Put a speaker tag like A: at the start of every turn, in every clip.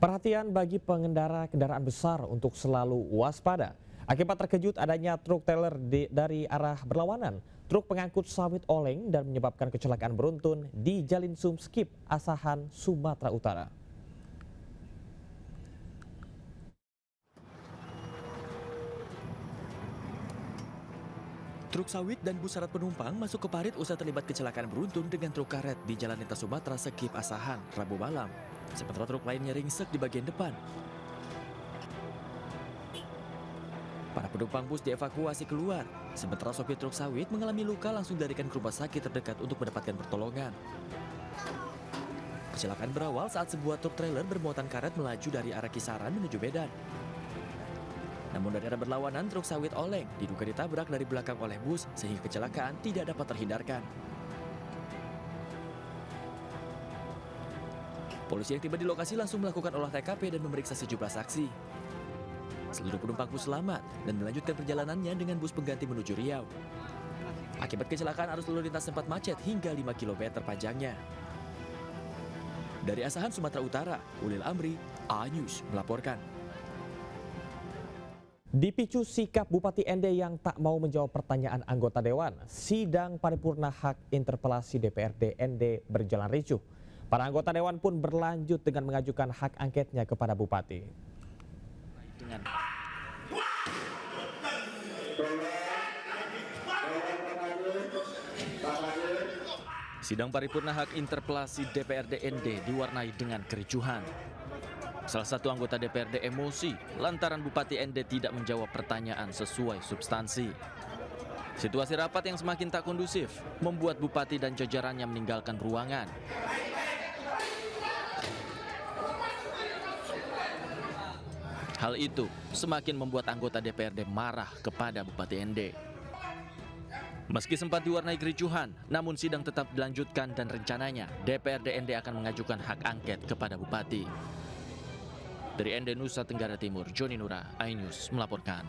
A: Perhatian bagi pengendara kendaraan besar untuk selalu waspada. Akibat terkejut adanya truk trailer dari arah berlawanan. Truk pengangkut sawit oleng dan menyebabkan kecelakaan beruntun di Jalin Sumskip, Asahan, Sumatera Utara.
B: Truk sawit dan bus syarat penumpang masuk ke parit usai terlibat kecelakaan beruntun dengan truk karet di Jalan Lintas Sumatera Skip Asahan, Rabu malam. Sementara truk lainnya ringsek di bagian depan. Para penumpang bus dievakuasi keluar, sementara sopir truk sawit mengalami luka langsung dilarikan ke rumah sakit terdekat untuk mendapatkan pertolongan. Kecelakaan berawal saat sebuah truk trailer bermuatan karet melaju dari arah Kisaran menuju Medan. Namun dari arah berlawanan, truk sawit oleng diduga ditabrak dari belakang oleh bus sehingga kecelakaan tidak dapat terhindarkan. Polisi yang tiba di lokasi langsung melakukan olah TKP dan memeriksa sejumlah saksi. Seluruh penumpang bus selamat dan melanjutkan perjalanannya dengan bus pengganti menuju Riau. Akibat kecelakaan, arus lalu lintas sempat macet hingga 5 km panjangnya. Dari Asahan, Sumatera Utara, Ulil Amri, A-News melaporkan.
A: Dipicu sikap Bupati Ende yang tak mau menjawab pertanyaan anggota Dewan, sidang paripurna hak interpelasi DPRD Ende berjalan ricuh. Para anggota Dewan pun berlanjut dengan mengajukan hak angketnya kepada Bupati.
B: Sidang paripurna hak interpelasi DPRD Ende diwarnai dengan kericuhan. Salah satu anggota DPRD emosi lantaran Bupati Ende tidak menjawab pertanyaan sesuai substansi. Situasi rapat yang semakin tak kondusif membuat Bupati dan jajarannya meninggalkan ruangan. Hal itu semakin membuat anggota DPRD marah kepada Bupati Ende. Meski sempat diwarnai kericuhan, namun sidang tetap dilanjutkan dan rencananya DPRD Ende akan mengajukan hak angket kepada Bupati. Dari Ende, Nusa Tenggara Timur, Joni Nura, iNews melaporkan.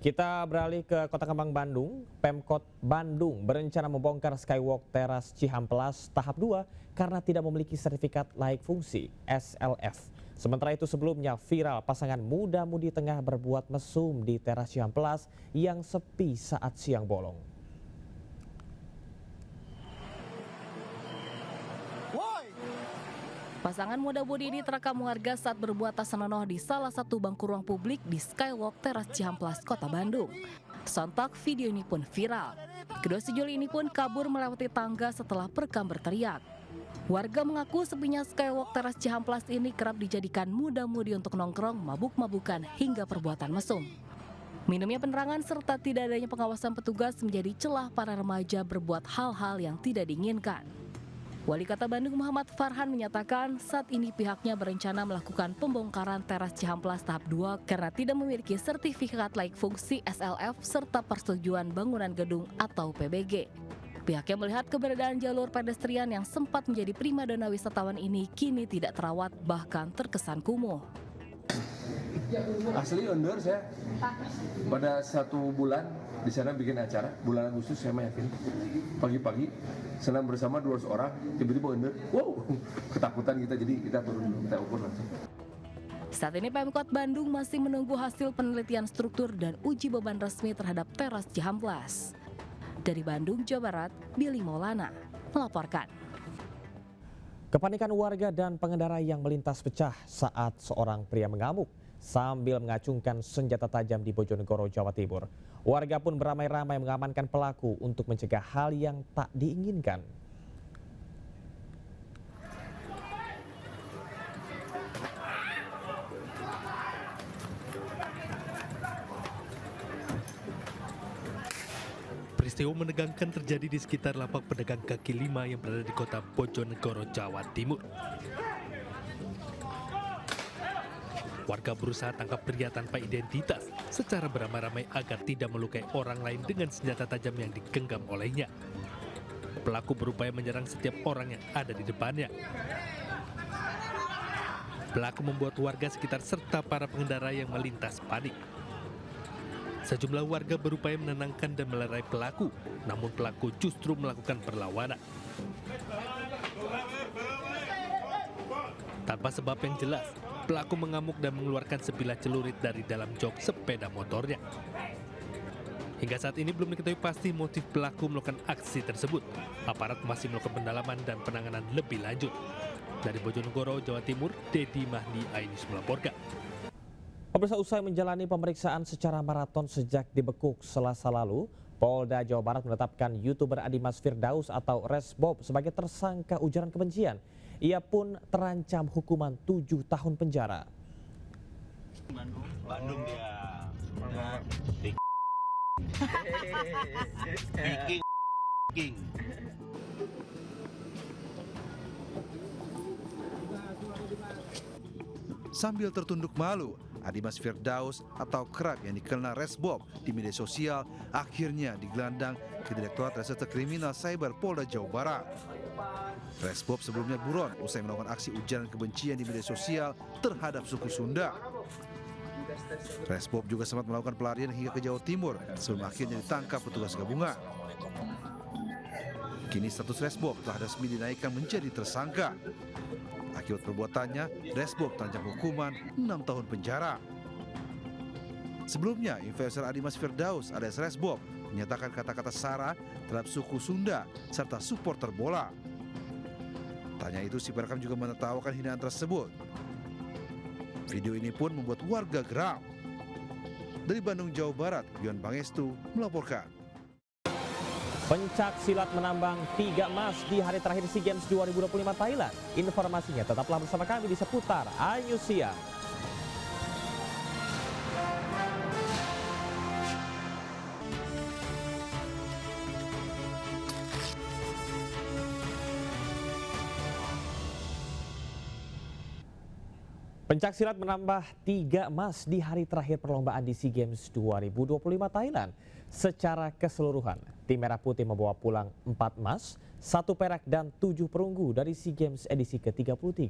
A: Kita beralih ke Kota Kembang, Bandung. Pemkot Bandung berencana membongkar Skywalk Teras Cihamplas tahap 2 karena tidak memiliki sertifikat layak fungsi (SLF). Sementara itu sebelumnya viral pasangan muda-mudi tengah berbuat mesum di teras Cihamplas yang sepi saat siang bolong.
C: Pasangan muda-mudi ini terekam warga saat berbuat tak senonoh di salah satu bangku ruang publik di Skywalk Teras Cihamplas, Kota Bandung. Sontak video ini pun viral. Kedua sejoli ini pun kabur melewati tangga setelah perekam berteriak. Warga mengaku sepinya Skywalk Teras Cihamplas ini kerap dijadikan muda-mudi untuk nongkrong, mabuk-mabukan hingga perbuatan mesum. Minimnya penerangan serta tidak adanya pengawasan petugas menjadi celah para remaja berbuat hal-hal yang tidak diinginkan. Wali Kota Bandung Muhammad Farhan menyatakan saat ini pihaknya berencana melakukan pembongkaran teras Cihamplas tahap 2 karena tidak memiliki sertifikat layak fungsi (SLF) serta persetujuan bangunan gedung atau PBG. Pihaknya melihat keberadaan jalur pedestrian yang sempat menjadi primadona wisatawan ini kini tidak terawat bahkan terkesan kumuh.
D: Asli under saya pada 1 bulan di sana bikin acara bulan Agustus, saya yakin pagi-pagi senam bersama 200 orang tiba-tiba under, wow, ketakutan kita, jadi kita turun dulu, kita ukur langsung.
C: Saat ini Pemkot Bandung masih menunggu hasil penelitian struktur dan uji beban resmi terhadap teras Cihamplas. Dari Bandung, Jawa Barat, Billy Maulana melaporkan.
A: Kepanikan warga dan pengendara yang melintas pecah saat seorang pria mengamuk sambil mengacungkan senjata tajam di Bojonegoro, Jawa Timur. Warga pun beramai-ramai mengamankan pelaku untuk mencegah hal yang tak diinginkan.
E: Peristiwa menegangkan terjadi di sekitar lapak pedagang kaki lima yang berada di kota Bojonegoro, Jawa Timur. Warga berusaha tangkap pria tanpa identitas secara beramai-ramai agar tidak melukai orang lain dengan senjata tajam yang digenggam olehnya. Pelaku berupaya menyerang setiap orang yang ada di depannya. Pelaku membuat warga sekitar serta para pengendara yang melintas panik. Sejumlah warga berupaya menenangkan dan melerai pelaku, namun pelaku justru melakukan perlawanan. Tanpa sebab yang jelas, pelaku mengamuk dan mengeluarkan sebilah celurit dari dalam jok sepeda motornya. Hingga saat ini belum diketahui pasti motif pelaku melakukan aksi tersebut. Aparat masih melakukan pendalaman dan penanganan lebih lanjut. Dari Bojonegoro, Jawa Timur, Dedi Mahdi Ainus melaporkan.
A: Pemirsa, usai menjalani pemeriksaan secara maraton sejak dibekuk Selasa lalu, Polda Jawa Barat menetapkan YouTuber Adimas Firdaus atau Resbob sebagai tersangka ujaran kebencian. Ia pun terancam hukuman 7 tahun penjara.
F: Bandung dia. King.
G: Sambil tertunduk malu, Adimas Firdaus atau kerap yang dikenal Resbob di media sosial akhirnya digelandang ke Direktorat Reserse Kriminal Cyber Polda Jawa Barat. Resbob sebelumnya buron usai melakukan aksi ujaran kebencian di media sosial terhadap suku Sunda. Resbob juga sempat melakukan pelarian hingga ke Jawa Timur sebelum akhirnya ditangkap petugas gabungan. Kini status Resbob telah resmi dinaikkan menjadi tersangka. Akibat perbuatannya, Resbob terancam hukuman 6 tahun penjara. Sebelumnya, influencer Adimas Firdaus alias Resbob menyatakan kata-kata sara terhadap suku Sunda serta supporter bola. Tanya itu, si perekam juga menertawakan hinaan tersebut. Video ini pun membuat warga geram. Dari Bandung, Jawa Barat, Yon Pangestu melaporkan.
A: Pencak silat menambang 3 emas di hari terakhir SEA Games 2025 Thailand. Informasinya tetaplah bersama kami di Seputar Ayu Siang. Pencak silat menambah 3 emas di hari terakhir perlombaan di SEA Games 2025 Thailand. Secara keseluruhan, tim Merah Putih membawa pulang 4 emas, 1 perak dan 7 perunggu dari SEA Games edisi ke-33.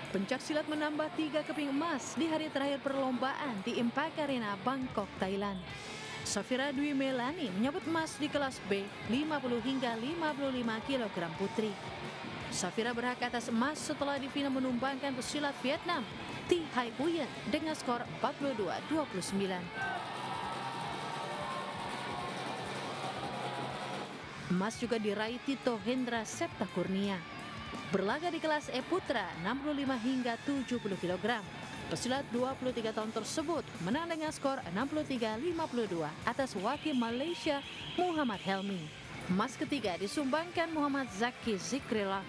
H: Pencak silat menambah 3 keping emas di hari terakhir perlombaan di Impact Arena, Bangkok, Thailand. Safira Dwi Melani menyabet emas di kelas B 50 hingga 55 kg putri. Safira berhak atas emas setelah di final menumbangkan pesilat Vietnam Thi Hai Nguyen dengan skor 42-29. Emas juga diraih Tito Hendra Septa Kurnia. Berlaga di kelas E Putra 65 hingga 70 kg. Pesilat 23 tahun tersebut menang dengan skor 63-52 atas wakil Malaysia Muhammad Helmi. Emas ketiga disumbangkan Muhammad Zaki Zikrila.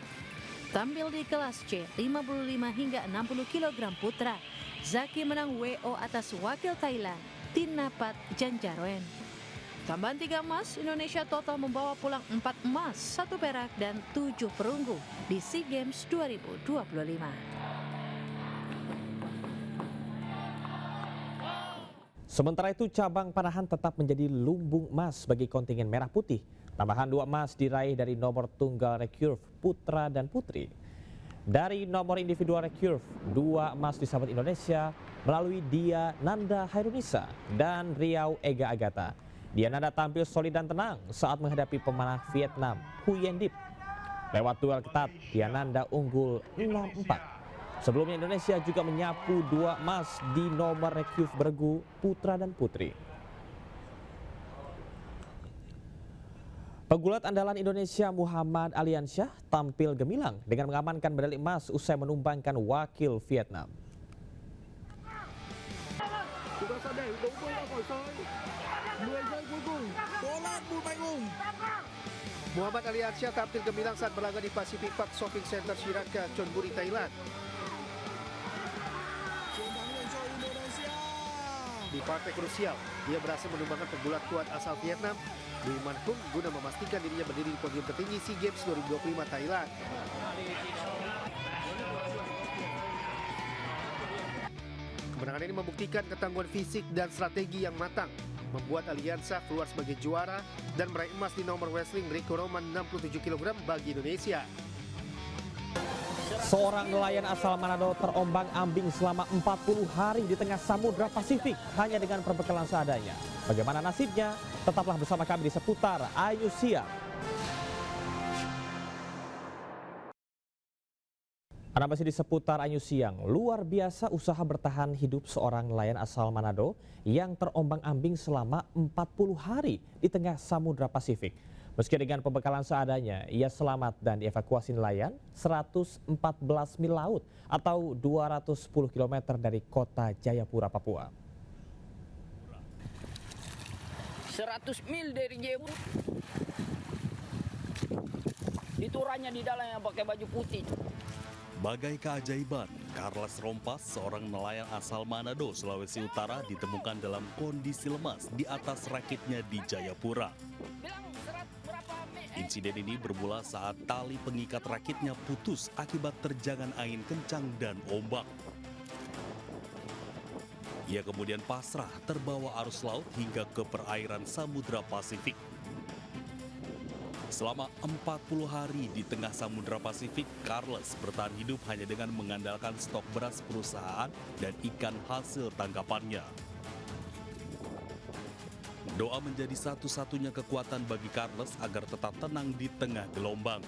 H: Tampil di kelas C 55 hingga 60 kg putra, Zaki menang WO atas wakil Thailand Tinapat Janjaroen. Tambahan 3 emas, Indonesia total membawa pulang 4 emas, 1 perak dan 7 perunggu di SEA Games 2025.
A: Sementara itu, cabang panahan tetap menjadi lumbung emas bagi kontingen Merah Putih. Tambahan 2 emas diraih dari nomor tunggal recurve putra dan putri. Dari nomor individual recurve, 2 emas disabet Indonesia melalui Dia Nanda Hairunisa dan Riau Ega Agata. Dia Nanda tampil solid dan tenang saat menghadapi pemanah Vietnam Huyen Dip. Lewat duel ketat, Dia Nanda unggul 6-4. Sebelumnya Indonesia juga menyapu 2 emas di nomor recurve bergu putra dan putri. Pegulat andalan Indonesia Muhammad Aliansyah tampil gemilang dengan mengamankan medali emas usai menumbangkan wakil Vietnam.
I: Muhammad Aliansyah tampil gemilang saat berlaga di Pacific Park Shopping Center Shiraka, Chonburi, Thailand. Di partai krusial, dia berhasil menumbangkan pegulat kuat asal Vietnam, Dwi Man Hung, guna memastikan dirinya berdiri di podium tertinggi SEA Games 2025 Thailand. Kemenangan ini membuktikan ketangguhan fisik dan strategi yang matang, membuat Aliansyah keluar sebagai juara dan meraih emas di nomor wrestling Greco-Roman 67 kg bagi Indonesia.
A: Seorang nelayan asal Manado terombang-ambing selama 40 hari di tengah Samudra Pasifik hanya dengan perbekalan seadanya. Bagaimana nasibnya? Tetaplah bersama kami di Seputar Ayu Siang. Anda masih di Seputar Ayu Siang. Luar biasa usaha bertahan hidup seorang nelayan asal Manado yang terombang-ambing selama 40 hari di tengah Samudra Pasifik. Meski dengan pembekalan seadanya, ia selamat dan dievakuasi nelayan 114 mil laut atau 210 km dari kota Jayapura, Papua.
J: 100 mil dari Jayapura. Itu orangnya di dalam yang pakai baju putih.
K: Bagai keajaiban, Carlos Rompas, seorang nelayan asal Manado, Sulawesi Utara, ditemukan dalam kondisi lemas di atas rakitnya di Jayapura. Insiden ini bermula saat tali pengikat rakitnya putus akibat terjangan angin kencang dan ombak. Ia kemudian pasrah terbawa arus laut hingga ke perairan Samudra Pasifik. Selama 40 hari di tengah Samudra Pasifik, Carlos bertahan hidup hanya dengan mengandalkan stok beras perusahaan dan ikan hasil tangkapannya. Doa menjadi satu-satunya kekuatan bagi Carlos agar tetap tenang di tengah gelombang.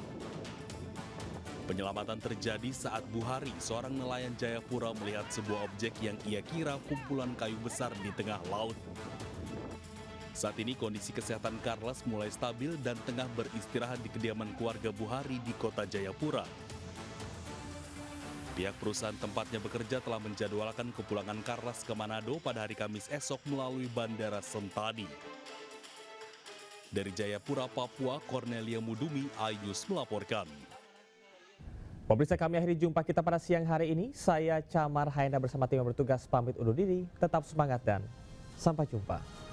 K: Penyelamatan terjadi saat Buhari, seorang nelayan Jayapura, melihat sebuah objek yang ia kira kumpulan kayu besar di tengah laut. Saat ini kondisi kesehatan Carlos mulai stabil dan tengah beristirahat di kediaman keluarga Buhari di kota Jayapura. Pihak perusahaan tempatnya bekerja telah menjadwalkan kepulangan Carlos ke Manado pada hari Kamis esok melalui Bandara Sentani. Dari Jayapura, Papua, Cornelia Mudumi, iNews melaporkan.
A: Pemirsa, kami akhiri jumpa kita pada siang hari ini. Saya Camar Haenda bersama tim yang bertugas pamit undur diri. Tetap semangat dan sampai jumpa.